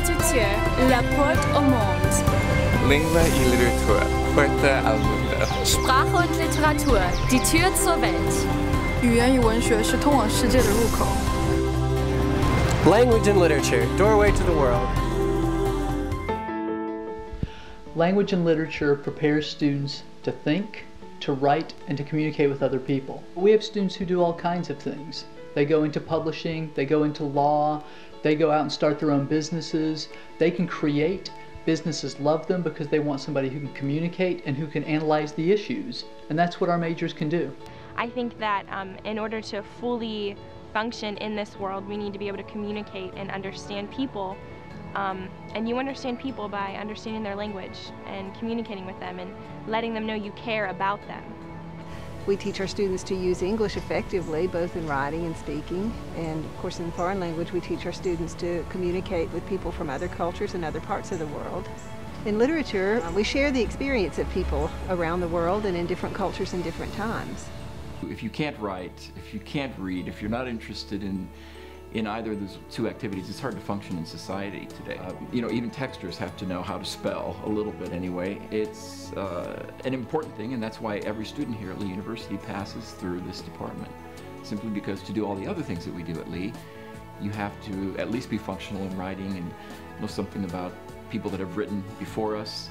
littérature, la porte au monde. Lingua y literatura, puerta al mundo. Sprache und Literatur, die Tür zur Welt. 语言与文学是通往世界的入口。Language and literature, doorway to the world. Language and literature prepares students to think, to write, and to communicate with other people. We have students who do all kinds of things. They go into publishing, they go into law, they go out and start their own businesses. They can create. Businesses love them because they want somebody who can communicate and who can analyze the issues. And that's what our majors can do. I think that in order to fully function in this world, we need to be able to communicate and understand people. And you understand people by understanding their language and communicating with them and letting them know you care about them. We teach our students to use English effectively, both in writing and speaking. And of course, in foreign language, we teach our students to communicate with people from other cultures and other parts of the world. In literature, we share the experience of people around the world and in different cultures and different times. If you can't write, if you can't read, if you're not interested in either of those two activities, it's hard to function in society today. Even texters have to know how to spell a little bit anyway. It's an important thing, and that's why every student here at Lee University passes through this department. Simply because to do all the other things that we do at Lee, you have to at least be functional in writing and know something about people that have written before us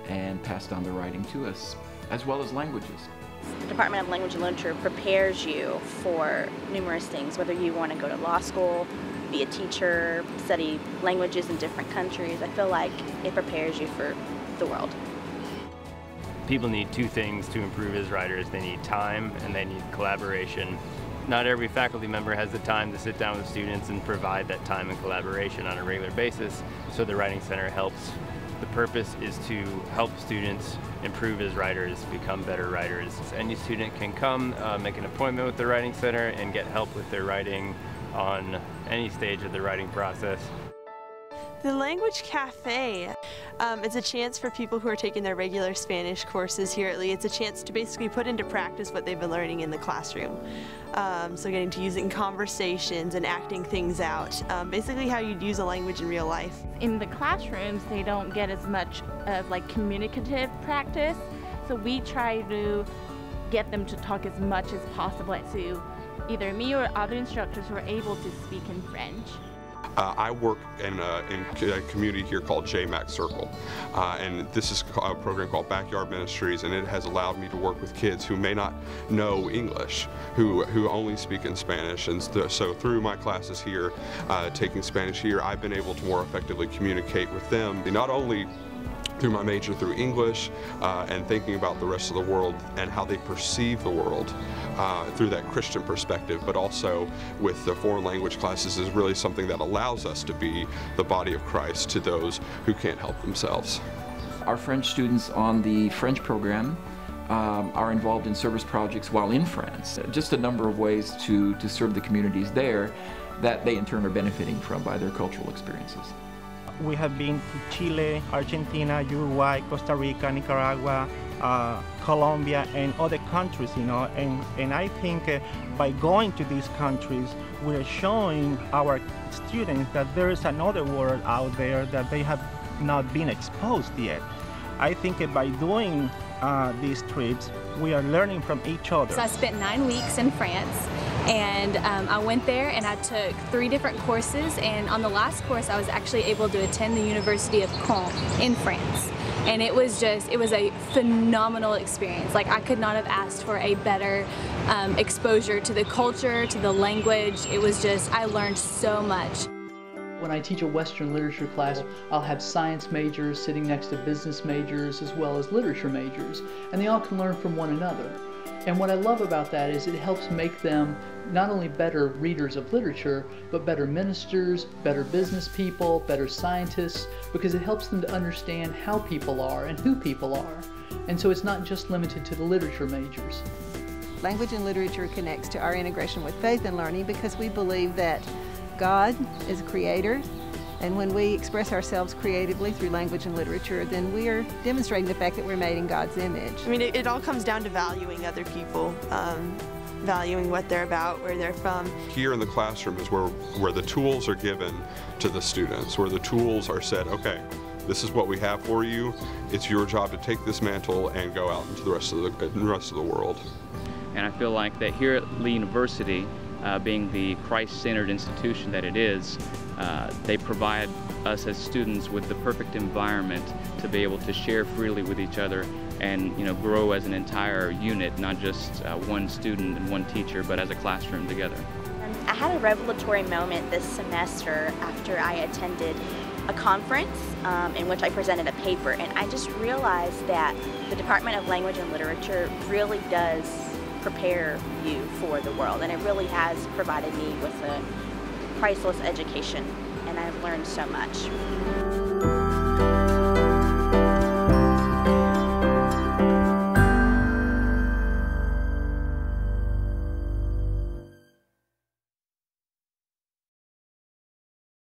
and passed on their writing to us, as well as languages. The Department of Language and Literature prepares you for numerous things, whether you want to go to law school, be a teacher, study languages in different countries. I feel like it prepares you for the world. People need two things to improve as writers. They need time and they need collaboration. Not every faculty member has the time to sit down with students and provide that time and collaboration on a regular basis, so the Writing Center helps. The purpose is to help students improve as writers, become better writers. Any student can come, make an appointment with the Writing Center and get help with their writing on any stage of the writing process. The Language Cafe is a chance for people who are taking their regular Spanish courses here at Lee. It's a chance to basically put into practice what they've been learning in the classroom. So getting to use it in conversations and acting things out. Basically how you'd use a language in real life. In the classrooms, they don't get as much of communicative practice, so we try to get them to talk as much as possible to either me or other instructors who are able to speak in French. I work in a community here called JMAC Circle, and this is a program called Backyard Ministries, and it has allowed me to work with kids who may not know English, who only speak in Spanish, and so through my classes here, taking Spanish here, I've been able to more effectively communicate with them, not only through my major through English and thinking about the rest of the world and how they perceive the world through that Christian perspective, but also with the foreign language classes is really something that allows us to be the body of Christ to those who can't help themselves. Our French students on the French program are involved in service projects while in France. Just a number of ways to serve the communities there that they in turn are benefiting from by their cultural experiences. We have been to Chile, Argentina, Uruguay, Costa Rica, Nicaragua, Colombia, and other countries, and I think by going to these countries, we're showing our students that there is another world out there that they have not been exposed yet. I think by doing these trips, we are learning from each other. So I spent 9 weeks in France, and I went there and I took 3 different courses, and on the last course I was actually able to attend the University of Caen in France. And it was a phenomenal experience. I could not have asked for a better exposure to the culture, to the language. It was I learned so much. When I teach a Western literature class, I'll have science majors sitting next to business majors as well as literature majors, and they all can learn from one another. And what I love about that is it helps make them not only better readers of literature, but better ministers, better business people, better scientists, because it helps them to understand how people are and who people are. And so it's not just limited to the literature majors. Language and literature connects to our integration with faith and learning because we believe that God is a creator, and when we express ourselves creatively through language and literature, then we are demonstrating the fact that we're made in God's image. I mean, it all comes down to valuing other people. valuing what they're about, where they're from. Here in the classroom is where the tools are given to the students, where the tools are said, okay, this is what we have for you. It's your job to take this mantle and go out into the rest of the world. And I feel like that here at Lee University, being the Christ-centered institution that it is, they provide us as students with the perfect environment to be able to share freely with each other and grow as an entire unit, not just one student and one teacher, but as a classroom together. I had a revelatory moment this semester after I attended a conference in which I presented a paper, and I just realized that the Department of Language and Literature really does prepare you for the world, and it really has provided me with a priceless education, and I've learned so much.